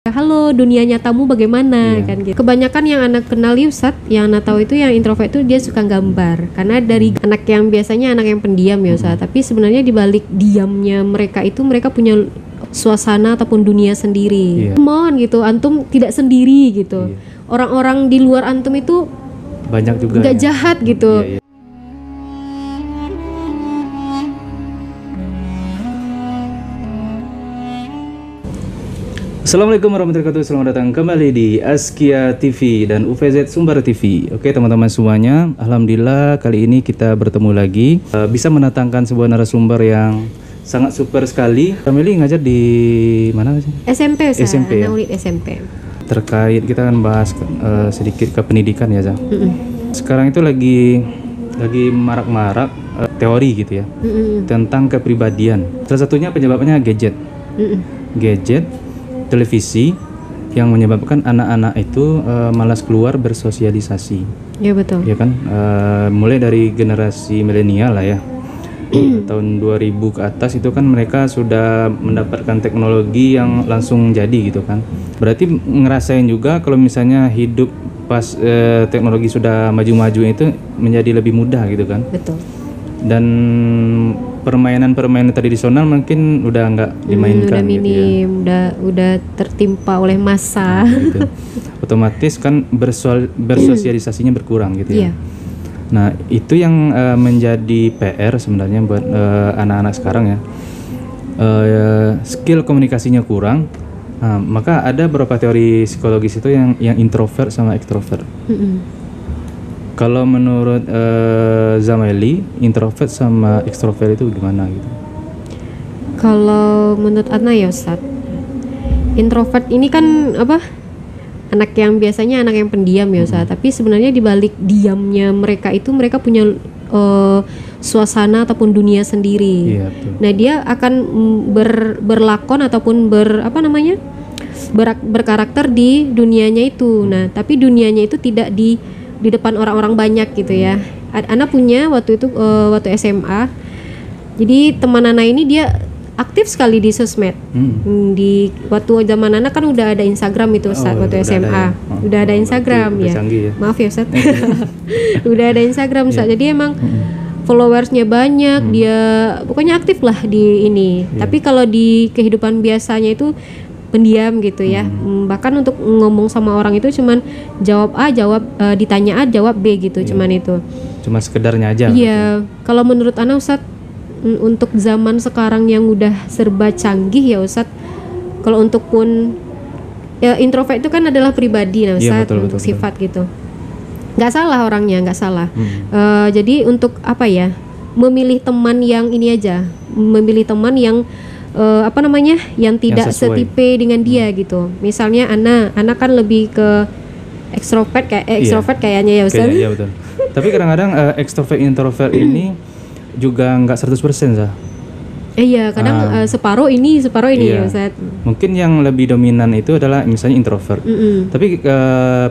halo dunia nyatamu bagaimana kan gitu. Kebanyakan yang anak kenal Ustaz, yang anak tahu itu yang introvert itu dia suka gambar. Karena dari anak yang biasanya anak yang pendiam ya Ustaz, tapi sebenarnya di balik diamnya mereka itu mereka punya suasana ataupun dunia sendiri. Mohon gitu, antum tidak sendiri gitu. Orang-orang di luar antum itu banyak juga nggak jahat gitu. Assalamualaikum warahmatullahi wabarakatuh. Selamat datang kembali di Askia TV dan UVZ Sumber TV. Oke teman-teman semuanya, alhamdulillah kali ini kita bertemu lagi, bisa mendatangkan sebuah narasumber yang sangat super sekali. Family ngajar di mana sih? SMP Ustaz, SMP ya? Anak SMP. Terkait kita akan bahas sedikit ke pendidikan ya Zah. Sekarang itu lagi marak-marak teori gitu ya, tentang kepribadian. Salah satunya penyebabnya gadget. Gadget, televisi yang menyebabkan anak-anak itu malas keluar bersosialisasi. Ya betul. Ya kan, mulai dari generasi milenial lah ya. Tahun 2000 ke atas itu kan mereka sudah mendapatkan teknologi yang langsung jadi gitu kan. Berarti ngerasain juga kalau misalnya hidup pas teknologi sudah maju-maju itu menjadi lebih mudah gitu kan. Betul. Dan permainan tradisional mungkin udah nggak dimainkan udah minim, gitu ya. udah tertimpa oleh massa. Gitu. Otomatis kan bersosialisasinya berkurang gitu ya. Nah itu yang menjadi PR sebenarnya buat anak-anak sekarang ya. Skill komunikasinya kurang. Nah, maka ada beberapa teori psikologis itu yang introvert sama extrovert. Kalau menurut Zamaili, introvert sama extrovert itu gimana gitu? Kalau menurut Ana ya Ustaz, introvert ini kan apa? Anak yang biasanya anak yang pendiam ya Ustaz, tapi sebenarnya di balik diamnya mereka itu mereka punya suasana ataupun dunia sendiri. Nah, dia akan berlakon ataupun berkarakter di dunianya itu. Nah, tapi dunianya itu tidak di depan orang-orang banyak gitu ya. Ana punya waktu itu waktu SMA. Jadi teman Ana ini dia aktif sekali di sosmed. Di waktu zaman Ana kan udah ada Instagram itu Ustaz, waktu SMA. Udah ada Instagram ya. Maaf ya Ustaz. Udah ada Instagram Ustaz. Jadi emang followersnya banyak, dia pokoknya aktif lah di ini. Tapi kalau di kehidupan biasanya itu pendiam gitu ya. Bahkan untuk ngomong sama orang itu cuman jawab A, ditanya A, jawab B gitu, cuman itu. Cuma sekedarnya aja. Iya. Kalau menurut Ana Ustaz, untuk zaman sekarang yang udah serba canggih ya Ustaz, kalau untuk pun ya, introvert itu kan adalah pribadi nah Ustaz, untuk sifat gitu. Nggak salah orangnya, nggak salah. Jadi untuk apa ya, memilih teman yang ini aja, memilih teman yang yang tidak setipe dengan dia gitu. Misalnya Ana kan lebih ke extrovert kayaknya ya Ustaz. Iya betul. Tapi kadang-kadang extrovert introvert ini juga nggak 100% Zah. Iya, kadang separuh ini ya Ustaz. Mungkin yang lebih dominan itu adalah misalnya introvert. Tapi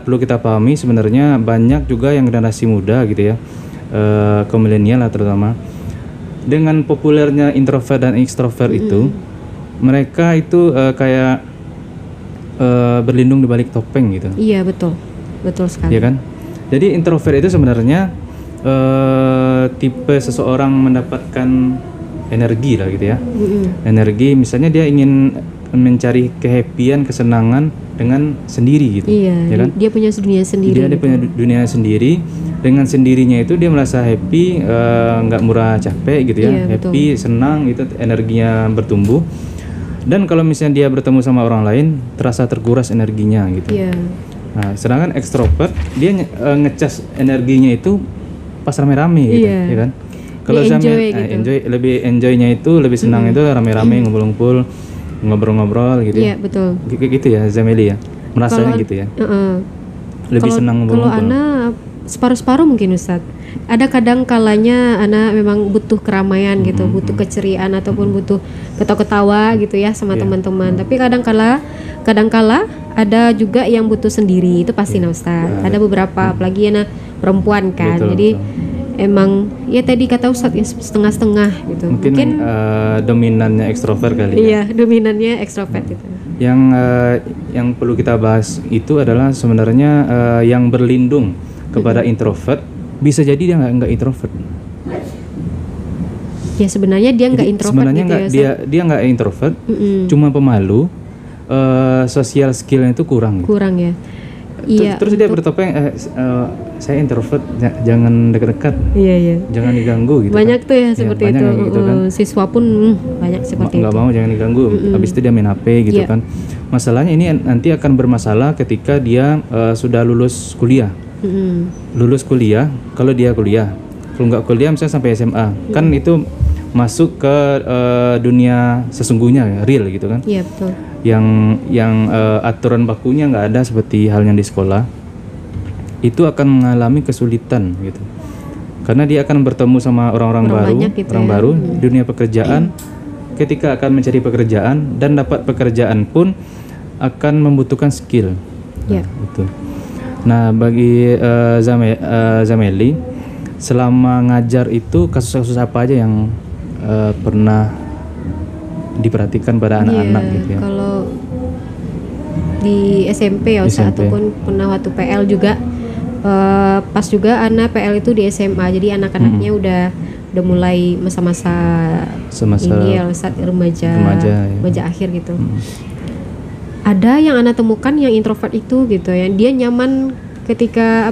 perlu kita pahami sebenarnya banyak juga yang generasi muda gitu ya, kaum milenial lah terutama. Dengan populernya introvert dan extrovert itu, mereka itu kayak berlindung di balik topeng gitu. Iya betul sekali. Iya kan? Jadi introvert itu sebenarnya tipe seseorang mendapatkan energi lah gitu ya. Energi, misalnya dia ingin mencari kehappyan, kesenangan dengan sendiri gitu. Iya, ya kan? Dia punya dunia sendiri. Dia punya dunia sendiri. Dengan sendirinya itu dia merasa happy, nggak murah capek gitu ya. Iya, happy, senang gitu, energinya bertumbuh. Dan kalau misalnya dia bertemu sama orang lain, terasa terkuras energinya gitu. Iya. Nah, sedangkan extrovert dia ngecas energinya itu pas rame-rame gitu, ya kan? Kalau lebih enjoynya itu lebih senang itu rame-rame, ngumpul-ngumpul, ngobrol-ngobrol gitu. Iya, betul. Gitu ya Zameli ya. Merasanya gitu ya. Lebih senang ngumpul-ngumpul. Kalau Ana separuh-separuh mungkin Ustaz. Ada kadang kalanya Ana memang butuh keramaian gitu, butuh keceriaan ataupun butuh ketawa-ketawa gitu ya sama teman-teman. Tapi kadang kala ada juga yang butuh sendiri, itu pasti Ustaz. Ada beberapa apalagi Ana perempuan kan. Jadi emang ya tadi kata Ustaz ya setengah-setengah gitu. Mungkin dominannya ekstrovert kali ya. Iya, dominannya ekstrovert gitu. Yang perlu kita bahas itu adalah sebenarnya yang berlindung kepada introvert, bisa jadi dia nggak introvert. Ya sebenarnya dia nggak introvert sebenarnya gitu nggak, ya. dia nggak introvert, cuma pemalu, sosial skillnya itu kurang. Kurang ya. Iya. Terus dia bertopeng, saya introvert, jangan dekat-dekat, Iya. jangan diganggu gitu. Banyak tuh ya seperti banyak itu. gitu kan. Siswa pun banyak seperti Nggak itu. mau, jangan diganggu. Habis itu dia main HP gitu Iya. kan. Masalahnya ini nanti akan bermasalah ketika dia sudah lulus kuliah. Lulus kuliah, kalau dia kuliah, kalau nggak kuliah misalnya sampai SMA, kan itu masuk ke dunia sesungguhnya, real gitu kan. Iya betul. Yang aturan bakunya nggak ada seperti halnya di sekolah, itu akan mengalami kesulitan gitu, karena dia akan bertemu sama orang-orang baru, gitu orang ya. baru di dunia pekerjaan. Ketika akan mencari pekerjaan dan dapat pekerjaan pun akan membutuhkan skill. Iya. Itu. Nah, bagi Zameli, selama ngajar itu kasus-kasus apa aja yang pernah diperhatikan pada anak-anak Iya, gitu ya? kalau di SMP ya Ustaz, SMP. ataupun pernah waktu PL juga, pas juga anak PL itu di SMA, jadi anak-anaknya udah mulai masa-masa ini ya Ustaz, remaja akhir gitu. Ada yang anak temukan yang introvert itu gitu ya, dia nyaman ketika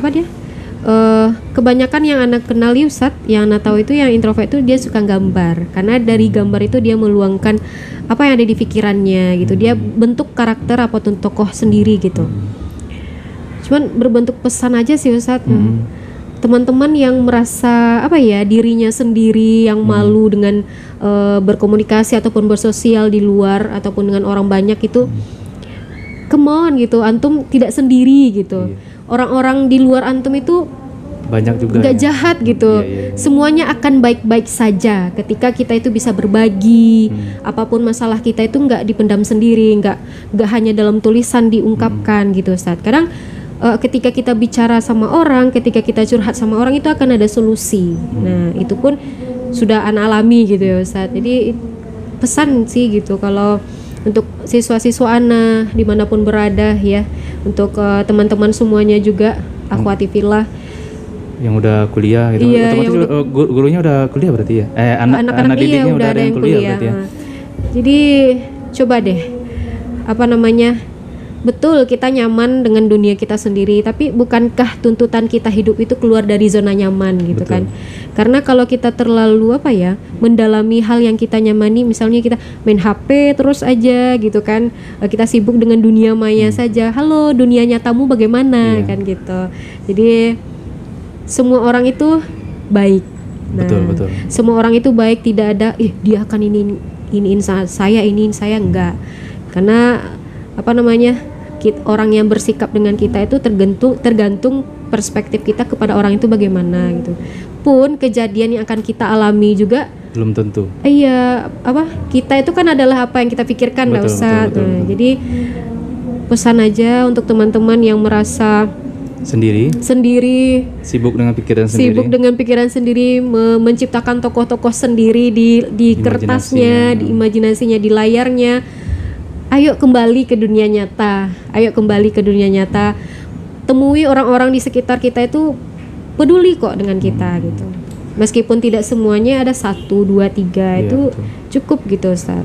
kebanyakan yang anak kenali Ustaz, yang anak tahu itu yang introvert itu dia suka gambar, karena dari gambar itu dia meluangkan apa yang ada di pikirannya gitu, dia bentuk karakter apa tuh tokoh sendiri gitu. Cuman berbentuk pesan aja sih Ustaz. Teman-teman yang merasa dirinya sendiri, yang malu dengan berkomunikasi ataupun bersosial di luar ataupun dengan orang banyak itu, come on gitu, antum tidak sendiri gitu. Orang-orang di luar antum itu banyak juga nggak ya. jahat gitu. Semuanya akan baik-baik saja ketika kita itu bisa berbagi. Apapun masalah kita itu nggak dipendam sendiri, nggak hanya dalam tulisan diungkapkan gitu Ustaz. Kadang ketika kita bicara sama orang, ketika kita curhat sama orang itu akan ada solusi. Nah itu pun sudah anak alami gitu ya Ustaz. Jadi pesan sih gitu, kalau untuk siswa-siswa anak dimanapun berada ya, untuk teman-teman semuanya juga, akhwati fillah yang udah kuliah gitu, iya, otomatis gurunya udah kuliah berarti ya, anak-anak didiknya udah ada yang kuliah berarti ya. Jadi coba deh, betul kita nyaman dengan dunia kita sendiri, tapi bukankah tuntutan kita hidup itu keluar dari zona nyaman gitu? Betul. Kan? Karena kalau kita terlalu mendalami hal yang kita nyamani, misalnya kita main HP terus aja gitu kan, kita sibuk dengan dunia maya saja. Halo, dunia nyatamu bagaimana? Kan gitu. Jadi semua orang itu baik. Nah, betul. Semua orang itu baik, tidak ada dia akan iniin saya enggak. Karena orang yang bersikap dengan kita itu tergantung perspektif kita kepada orang itu bagaimana gitu. Pun kejadian yang akan kita alami juga belum tentu. Iya, kita itu kan adalah apa yang kita pikirkan, enggak usah. Betul. Jadi pesan aja untuk teman-teman yang merasa sendiri, sibuk dengan pikiran sendiri, menciptakan tokoh-tokoh sendiri di kertasnya, di imajinasinya, di layarnya. Ayo kembali ke dunia nyata. Temui orang-orang di sekitar kita itu peduli kok dengan kita gitu. Meskipun tidak semuanya ada 1, 2, 3 itu betul. Cukup gitu Ustaz.